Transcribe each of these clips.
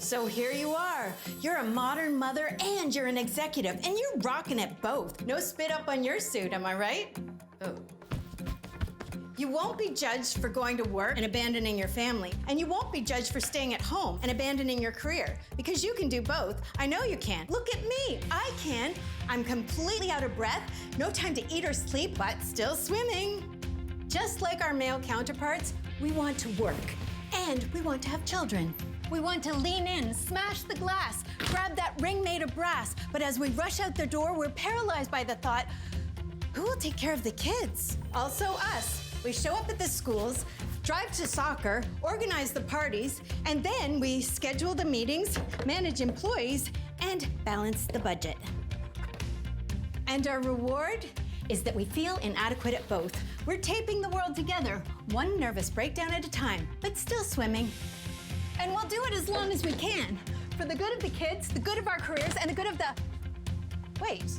So here you are. You're a modern mother and you're an executive, and you're rocking it both. No spit up on your suit, am I right? Oh. You won't be judged for going to work and abandoning your family, and you won't be judged for staying at home and abandoning your career, because you can do both. I know you can. Look at me, I can. I'm completely out of breath, no time to eat or sleep, but still swimming. Just like our male counterparts, we want to work, and we want to have children. We want to lean in, smash the glass, grab that ring made of brass, but as we rush out the door, we're paralyzed by the thought, who will take care of the kids? Also us. We show up at the schools, drive to soccer, organize the parties, and then we schedule the meetings, manage employees, and balance the budget. And our reward is that we feel inadequate at both. We're taping the world together, one nervous breakdown at a time, but still swimming. And we'll do it as long as we can, for the good of the kids, the good of our careers, and the good of the... Wait,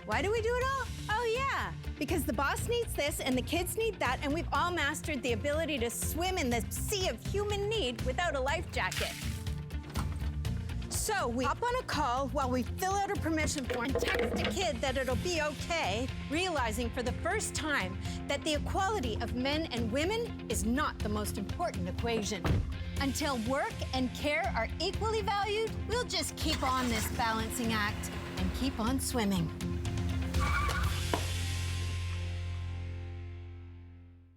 why do we do it all? Oh yeah, because the boss needs this and the kids need that, and we've all mastered the ability to swim in the sea of human need without a life jacket. So we hop on a call while we fill out a permission form and text a kid that it'll be okay, realizing for the first time that the equality of men and women is not the most important equation. Until work and care are equally valued, we'll just keep on this balancing act and keep on swimming.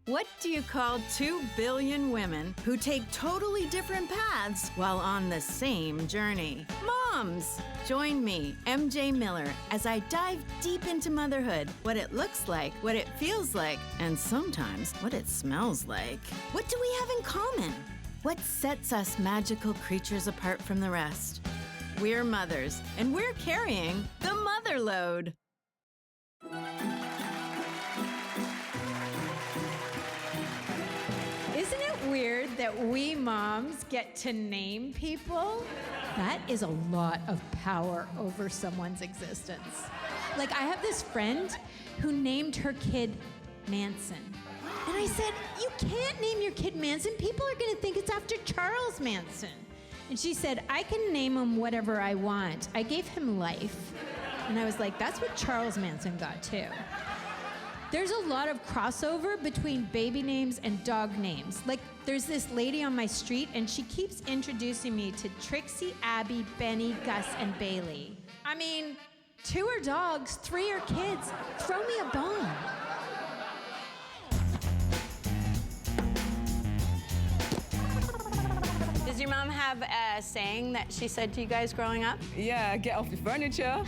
What do you call 2 billion women who take totally different paths while on the same journey? Moms! Join me, MJ Miller, as I dive deep into motherhood, what it looks like, what it feels like, and sometimes what it smells like. What do we have in common? What sets us magical creatures apart from the rest? We're mothers, and we're carrying the Motherload. Isn't it weird that we moms get to name people? That is a lot of power over someone's existence. Like, I have this friend who named her kid Manson. And I said, you can't name your kid Manson. People are gonna think it's after Charles Manson. And she said, I can name him whatever I want. I gave him life. And I was like, that's what Charles Manson got too. There's a lot of crossover between baby names and dog names. Like, there's this lady on my street, and she keeps introducing me to Trixie, Abby, Benny, Gus, and Bailey. I mean, 2 are dogs, 3 are kids. Throw me a bone. Does your mom have a saying that she said to you guys growing up? Yeah, get off the furniture.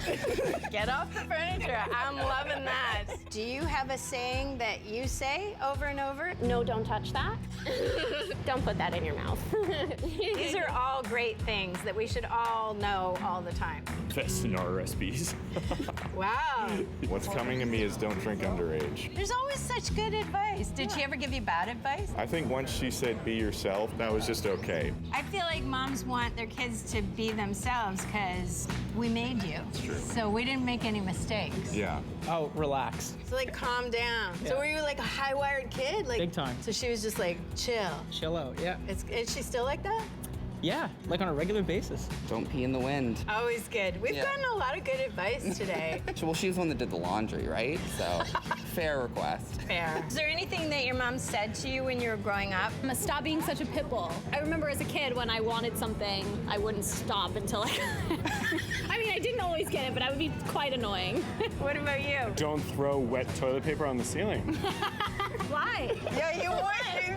Get off the furniture. I'm loving that. Do you have a saying that you say over and over? No, don't touch that. Don't put that in your mouth. These are all great things that we should all know all the time. Best in our recipes. Wow. What's coming to me is don't drink underage. There's always such good advice. Did she ever give you bad advice? I think once she said be yourself, that was just okay. I feel like moms want their kids to be themselves because we made you. That's true. So we didn't make any mistakes. Yeah. Oh, relax. So like calm down. Yeah. So were you like a high-wired kid? Like, Big time. So she was just like chill. Chill out, yeah. Is she still like that? Yeah, like on a regular basis. Don't pee in the wind. Always good. We've gotten a lot of good advice today. Well, she was the one that did the laundry, right? So, fair request. Fair. Is there anything that your mom said to you when you were growing up? Stop being such a pit bull. I remember as a kid when I wanted something, I wouldn't stop until I I mean, I didn't always get it, but I would be quite annoying. What about you? Don't throw wet toilet paper on the ceiling. Why? Yeah, you would.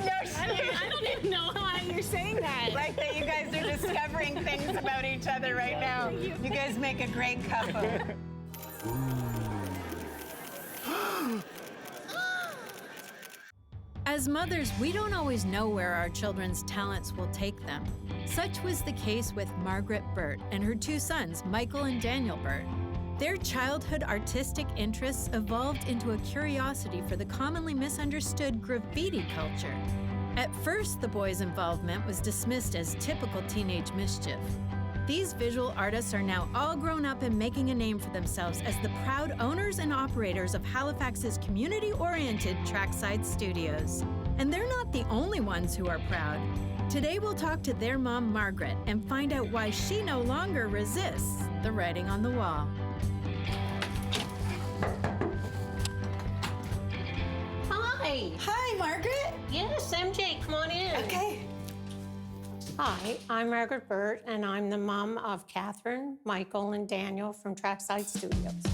No, I don't even know why you're saying that. like that you guys are discovering things about each other right now. You guys make a great couple. As mothers, we don't always know where our children's talents will take them. Such was the case with Margaret Burt and her 2 sons, Michael and Daniel Burt. Their childhood artistic interests evolved into a curiosity for the commonly misunderstood graffiti culture. At first, the boys' involvement was dismissed as typical teenage mischief. These visual artists are now all grown up and making a name for themselves as the proud owners and operators of Halifax's community-oriented Trackside Studios. And they're not the only ones who are proud. Today we'll talk to their mom, Margaret, and find out why she no longer resists the writing on the wall. Hi. Hi, Margaret. Yes, MJ, come on in. Okay. Hi, I'm Margaret Burt, and I'm the mom of Catherine, Michael, and Daniel from Trackside Studios.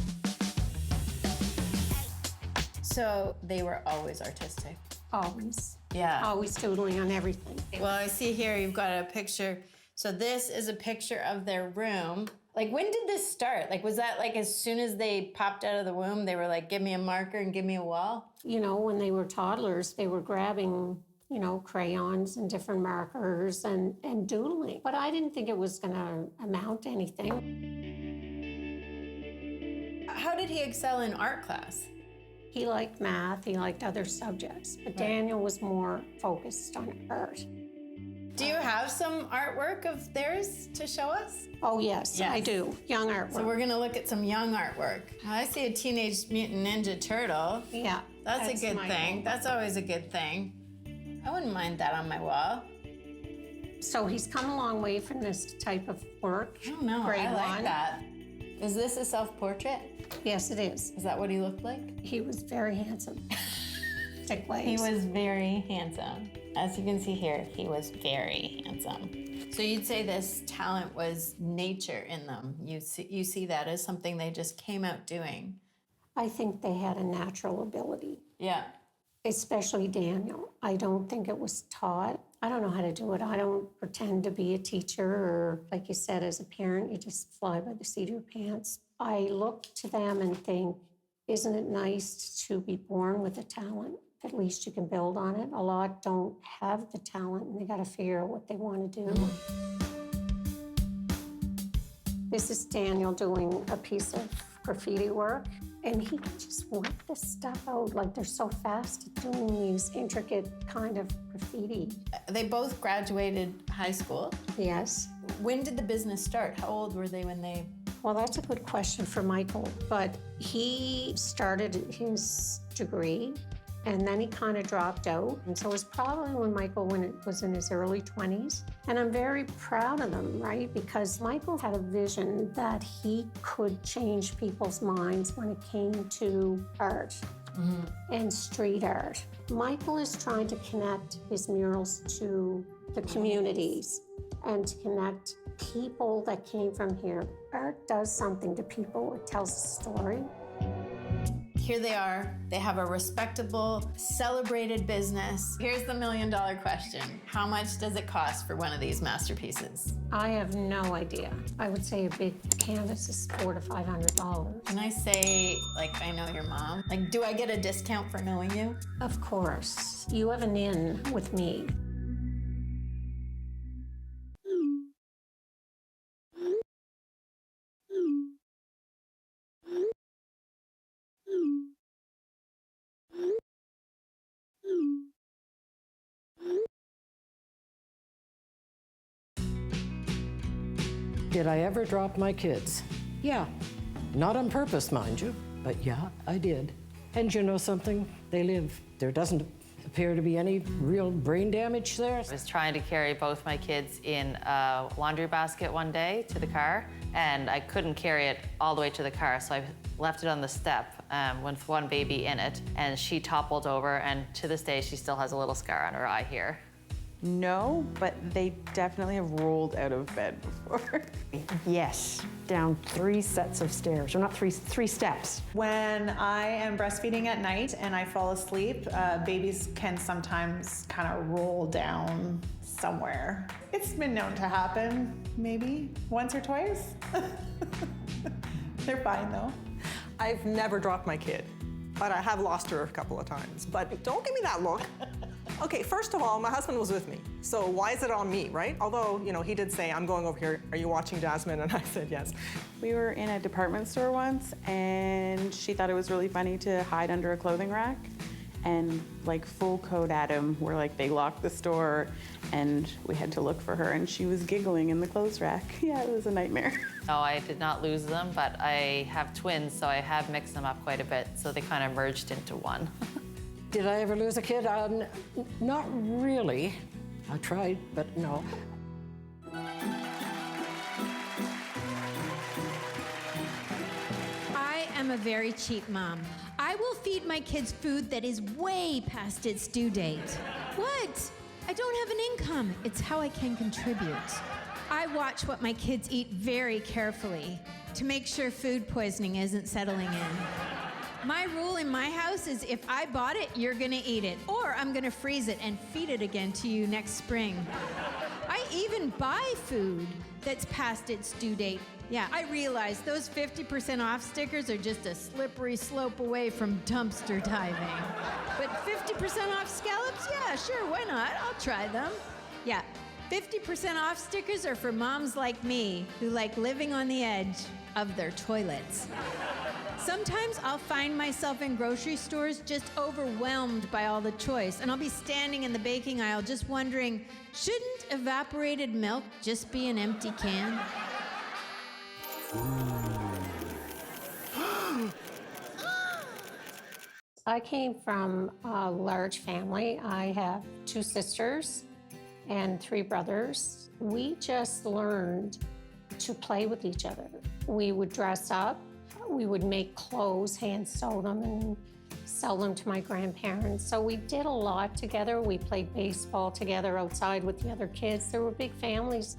So they were always artistic. Always. Yeah. Always doodling on everything. Well, I see here you've got a picture. So this is a picture of their room. Like, when did this start? Like, was that like as soon as they popped out of the womb, they were like, give me a marker and give me a wall? You know, when they were toddlers, they were grabbing, you know, crayons and different markers and doodling. But I didn't think it was going to amount to anything. How did he excel in art class? He liked math, he liked other subjects, but Daniel was more focused on art. Do you have some artwork of theirs to show us? Oh, yes, I do. Young artwork. So we're gonna look at some young artwork. I see a Teenage Mutant Ninja Turtle. Yeah. That's a good Michael. thing. That's always a good thing. I wouldn't mind that on my wall. So he's come a long way from this type of work. I don't know, Grade I like one. that. Is this a self-portrait? Yes, it is. Is that what he looked like? He was very handsome. Thick legs. He was very handsome. As you can see here, he was very handsome. So you'd say this talent was nature in them. You see that as something they just came out doing. I think they had a natural ability, Yeah. especially Daniel. I don't think it was taught. I don't know how to do it. I don't pretend to be a teacher or, like you said, as a parent, you just fly by the seat of your pants. I look to them and think, isn't it nice to be born with a talent? At least you can build on it. A lot don't have the talent and they got to figure out what they want to do. This is Daniel doing a piece of graffiti work, and he can just work this stuff out. Like, they're so fast at doing these intricate kind of graffiti. They both graduated high school. Yes. When did the business start? How old were they when they... Well, that's a good question for Michael, but he started his degree and then he kind of dropped out. And so it was probably when Michael was in his early 20s. And I'm very proud of them, right? Because Michael had a vision that he could change people's minds when it came to art and street art. Michael is trying to connect his murals to the communities and to connect people that came from here. Art does something to people. It tells a story. Here they are. They have a respectable, celebrated business. Here's the $1 million question. How much does it cost for one of these masterpieces? I have no idea. I would say a big canvas is $400 to $500. Can I say, like, I know your mom? Like, do I get a discount for knowing you? Of course. You have an in with me. Did I ever drop my kids? Yeah. Not on purpose, mind you, but yeah, I did. And you know something? They live. There doesn't appear to be any real brain damage there. I was trying to carry both my kids in a laundry basket one day to the car, and I couldn't carry it all the way to the car, so I left it on the step with one baby in it, and she toppled over, and to this day, she still has a little scar on her eye here. No, but they definitely have rolled out of bed before. Yes, down 3 sets of stairs, or not three steps. When I am breastfeeding at night and I fall asleep, babies can sometimes kind of roll down somewhere. It's been known to happen maybe once or twice. They're fine though. I've never dropped my kid, but I have lost her a couple of times. But don't give me that look. Okay, first of all, my husband was with me, so why is it on me, right? Although, you know, he did say, I'm going over here, are you watching Jasmine? And I said yes. We were in a department store once, and she thought it was really funny to hide under a clothing rack. And like full code Adam, where like they locked the store and we had to look for her, and she was giggling in the clothes rack. Yeah, it was a nightmare. No, I did not lose them, but I have twins, so I have mixed them up quite a bit, so they kind of merged into one. Did I ever lose a kid? Not really. I tried, but no. I am a very cheap mom. I will feed my kids food that is way past its due date. What? I don't have an income. It's how I can contribute. I watch what my kids eat very carefully to make sure food poisoning isn't settling in. My rule in my house is if I bought it, you're gonna eat it, or I'm gonna freeze it and feed it again to you next spring. I even buy food that's past its due date. Yeah, I realize those 50% off stickers are just a slippery slope away from dumpster diving. But 50% off scallops? Yeah, sure, why not? I'll try them. Yeah, 50% off stickers are for moms like me who like living on the edge of their toilets. Sometimes I'll find myself in grocery stores just overwhelmed by all the choice, and I'll be standing in the baking aisle just wondering, shouldn't evaporated milk just be an empty can? I came from a large family. I have 2 sisters and 3 brothers. We just learned to play with each other. We would dress up, we would make clothes, hand sew them, and sell them to my grandparents. So we did a lot together. We played baseball together outside with the other kids. There were big families.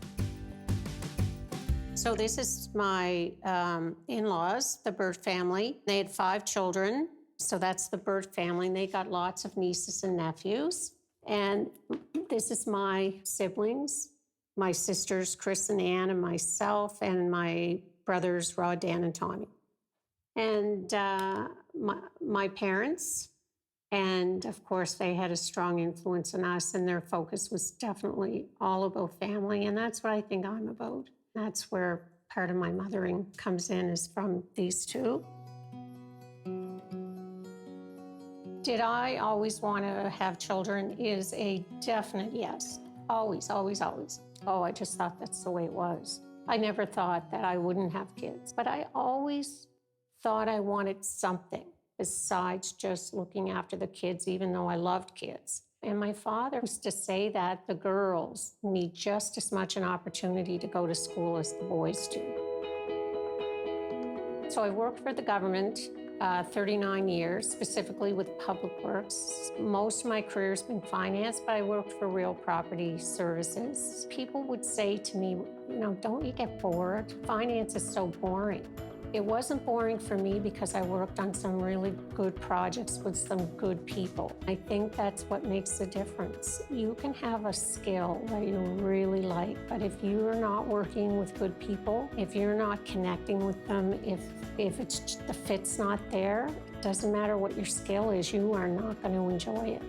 So this is my in-laws, the Burt family. They had 5 children. So that's the Burt family. They got lots of nieces and nephews. And this is my siblings, my sisters, Chris and Ann, and myself, and my brothers, Rod, Dan, and Tommy. And my parents, and of course, they had a strong influence on us, and their focus was definitely all about family, and that's what I think I'm about. That's where part of my mothering comes in, is from these 2. Did I always want to have children is a definite yes. Always, always, always. Oh, I just thought that's the way it was. I never thought that I wouldn't have kids, but I always thought I wanted something besides just looking after the kids, even though I loved kids. And my father used to say that the girls need just as much an opportunity to go to school as the boys do. So I worked for the government 39 years, specifically with public works. Most of my career has been finance, but I worked for real property services. People would say to me, don't you get bored? Finance is so boring. It wasn't boring for me because I worked on some really good projects with some good people. I think that's what makes the difference. You can have a skill that you really like, but if you're not working with good people, if you're not connecting with them, if it's the fit's not there, it doesn't matter what your skill is, you are not going to enjoy it.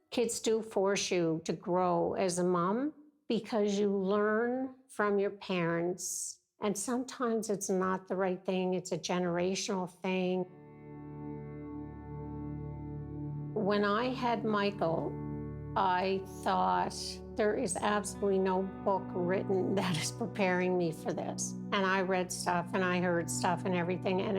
Kids do force you to grow as a mom because you learn from your parents, and sometimes it's not the right thing, it's a generational thing. When I had Michael, I thought, there is absolutely no book written that is preparing me for this. And I read stuff and I heard stuff and everything, and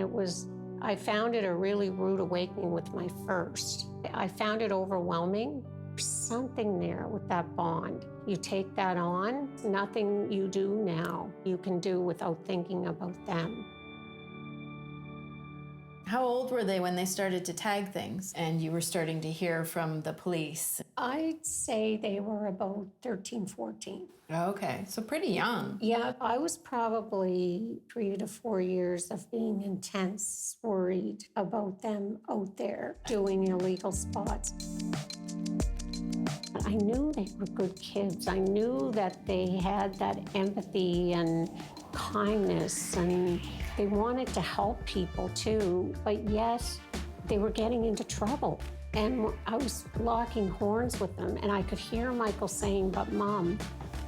I found it a really rude awakening with my first. I found it overwhelming. There's something there with that bond. You take that on, nothing you do now you can do without thinking about them. How old were they when they started to tag things and you were starting to hear from the police? I'd say they were about 13, 14. Okay, so pretty young. Yeah, I was probably 3 to 4 years of being intense, worried about them out there doing illegal spots. I knew they were good kids. I knew that they had that empathy and kindness, and they wanted to help people too, but yet they were getting into trouble. And I was locking horns with them, and I could hear Michael saying, but Mom,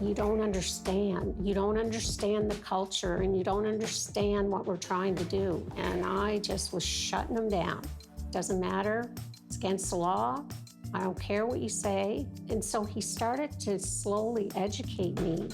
you don't understand. You don't understand the culture, and you don't understand what we're trying to do. And I just was shutting them down. Doesn't matter. It's against the law. I don't care what you say. And so he started to slowly educate me.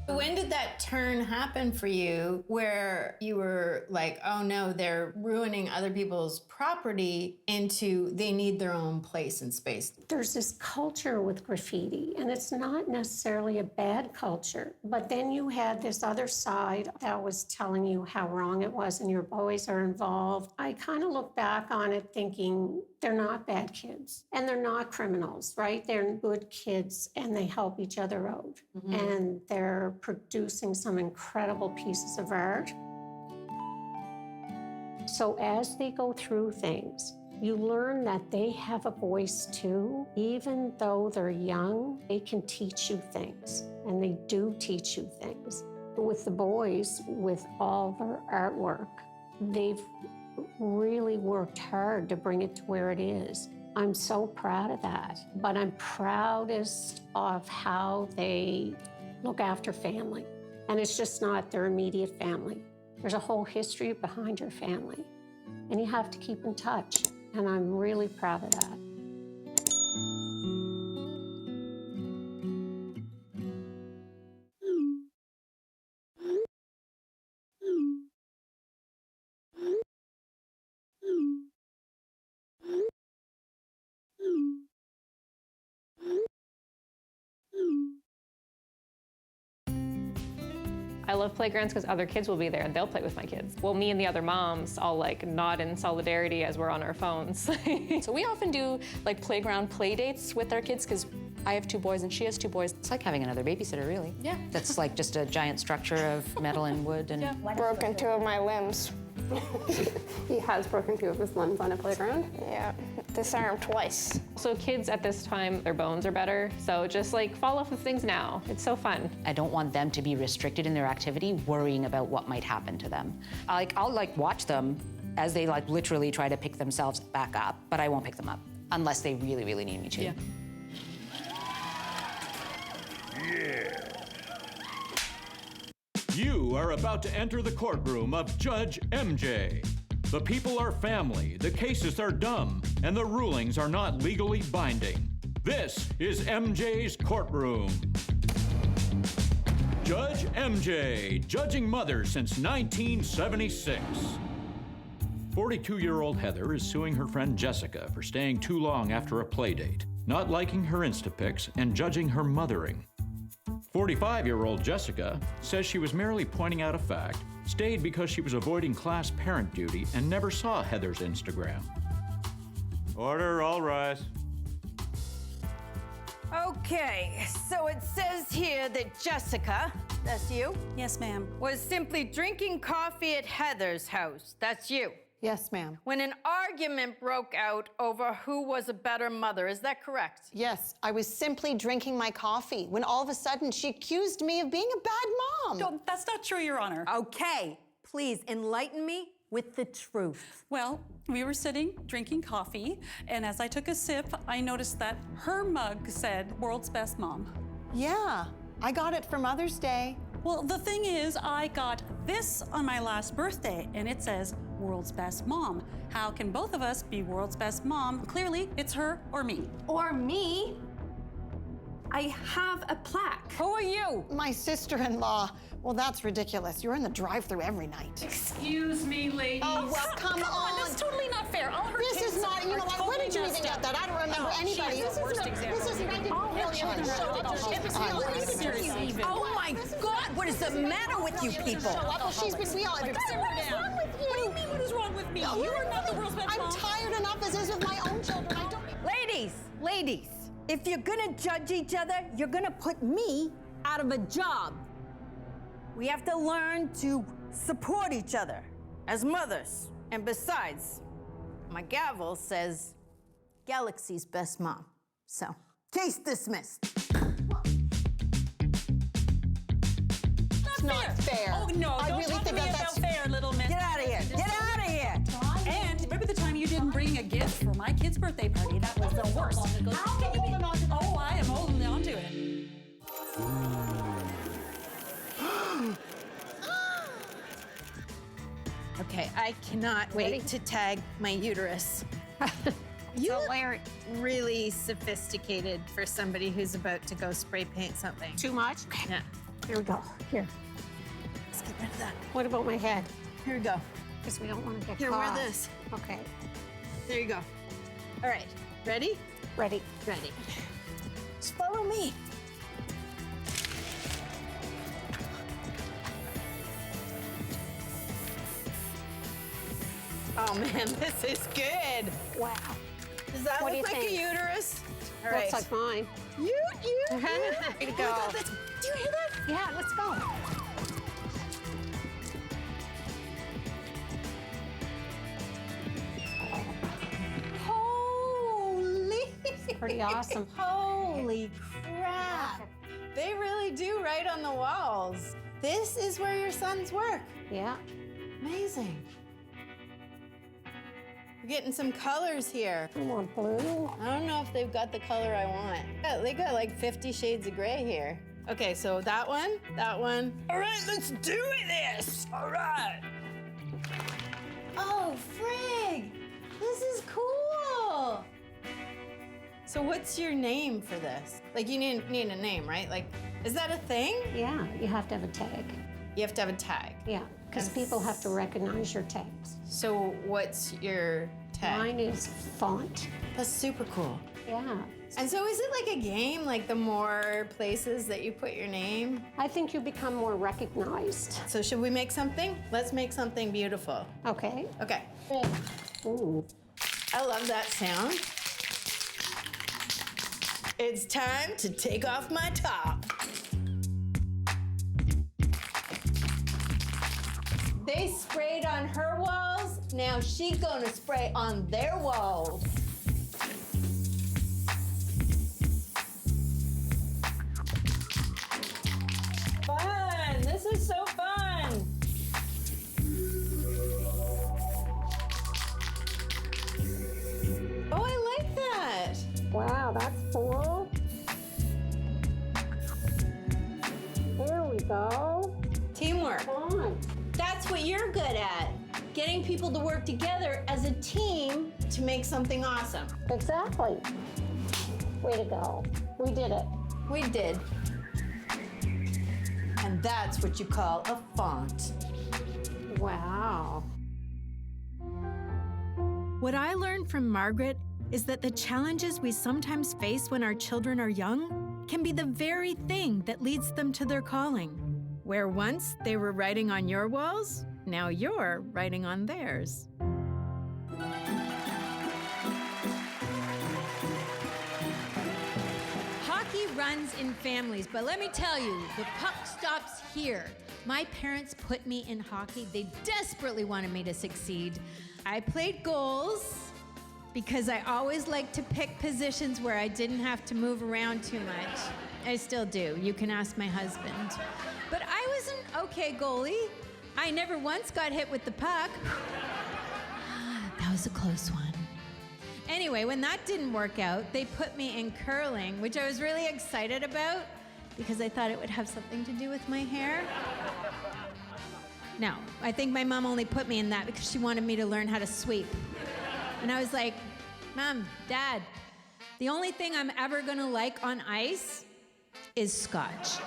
When did that turn happen for you where you were like, oh no, they're ruining other people's property into they need their own place and space? There's this culture with graffiti, and it's not necessarily a bad culture, but then you had this other side that was telling you how wrong it was and your boys are involved. I kind of look back on it thinking they're not bad kids and they're not criminals, right? They're good kids and they help each other out. And they're producing some incredible pieces of art. So as they go through things, you learn that they have a voice too. Even though they're young, they can teach you things, and they do teach you things. With the boys, with all their artwork, they've really worked hard to bring it to where it is. I'm so proud of that, but I'm proudest of how they look after family. And it's just not their immediate family. There's a whole history behind your family, and you have to keep in touch. And I'm really proud of that. I love playgrounds because other kids will be there and they'll play with my kids. Well, me and the other moms all like nod in solidarity as we're on our phones. So we often do like playground play dates with our kids because I have 2 boys and she has 2 boys. It's like having another babysitter, really. Yeah. That's like just a giant structure of metal and wood and... Broken 2 of my limbs. He has broken 2 of his limbs on a playground? Yeah, disarmed twice. So kids at this time, their bones are better. So just like fall off of things now. It's so fun. I don't want them to be restricted in their activity, worrying about what might happen to them. I'll watch them as they like literally try to pick themselves back up, but I won't pick them up unless they really, really need me to. Yeah. You are about to enter the courtroom of Judge MJ. The people are family, the cases are dumb, and the rulings are not legally binding. This is MJ's courtroom. Judge MJ, judging mothers since 1976. 42-year-old Heather is suing her friend Jessica for staying too long after a play date, not liking her Instapics, and judging her mothering. 45-year-old Jessica says she was merely pointing out a fact, stayed because she was avoiding class parent duty, and never saw Heather's Instagram. Order, all rise. Okay, so it says here that Jessica, that's you? Yes, ma'am. Was simply drinking coffee at Heather's house. That's you. Yes, ma'am. When an argument broke out over who was a better mother. Is that correct? Yes, I was simply drinking my coffee when all of a sudden she accused me of being a bad mom. No, that's not true, Your Honor. Okay, please enlighten me with the truth. Well, we were sitting drinking coffee, and as I took a sip, I noticed that her mug said "World's Best Mom." Yeah, I got it for Mother's Day. Well, the thing is, I got this on my last birthday, and it says "World's Best Mom." How can both of us be World's Best Mom? Clearly, it's her or me. Or me? I have a plaque. Who are you? My sister-in-law. Well, that's ridiculous. You're in the drive-thru every night. Excuse me, ladies. Oh, well, come on. That's totally not fair. All her This kids is not, you know what? When did you even get that? I don't remember anybody. This is the worst example. This isn't really Oh my God, what is the matter with you people? We all have What do you mean, what is wrong with me? You are not the world's best mom. I'm tired enough as is with my own children. I don't... Ladies, if you're gonna judge each other, you're gonna put me out of a job. We have to learn to support each other as mothers. And besides, my gavel says Galaxy's best mom. So, case dismissed. Not fair. Oh, no, I don't really talk to think me that's about fair, little miss. Get out of here. Get out of here. And remember the time you didn't bring a gift for my kid's birthday party? That was the worst. How can you be? Oh, I am holding on to it. Okay, I cannot wait to tag my uterus. You look really sophisticated for somebody who's about to go spray paint something. Too much? Yeah. Here we go. Here. Let's get rid of that. What about my head? Here we go. Because we don't want to get Here, caught. wear this. Okay. There you go. All right, ready? Ready. Ready. Just follow me. Oh man, this is good. Wow. Does that What do look you like think? a uterus? All Looks right. like mine. You. Way to go. Oh my God, do you hear that? Yeah, let's go. Holy. Pretty awesome. Holy crap. They really do write on the walls. This is where your sons work. Yeah. Amazing. We're getting some colors here. I want blue. I don't know if they've got the color I want. Yeah, they got like 50 shades of gray here. Okay, so that one. All right, let's do this. All right. Oh, frig. This is cool. So what's your name for this? Like you need a name, right? Like, is that a thing? Yeah, you have to have a tag. You have to have a tag. Yeah, because people have to recognize your tags. So what's your tag? Mine is font. That's super cool. Yeah. And so is it like a game, like the more places that you put your name? I think you become more recognized. So should we make something? Let's make something beautiful. Okay. Okay. Ooh. I love that sound. It's time to take off my top. They sprayed on her walls, now she gonna spray on their walls. Fun, this is so fun. Oh, I like that. Wow, that's cool. There we go. Teamwork. Fun. That's what you're good at. Getting people to work together as a team to make something awesome. Exactly. Way to go. We did it. We did. And that's what you call a font. Wow. What I learned from Margaret is that the challenges we sometimes face when our children are young can be the very thing that leads them to their calling. Where once they were writing on your walls, now you're writing on theirs. Hockey runs in families, but let me tell you, the puck stops here. My parents put me in hockey. They desperately wanted me to succeed. I played goals because I always liked to pick positions where I didn't have to move around too much. I still do. You can ask my husband. But I was an okay goalie. I never once got hit with the puck. That was a close one. Anyway, when that didn't work out, they put me in curling, which I was really excited about because I thought it would have something to do with my hair. No, I think my mom only put me in that because she wanted me to learn how to sweep. And I was like, Mom, Dad, the only thing I'm ever gonna like on ice is scotch.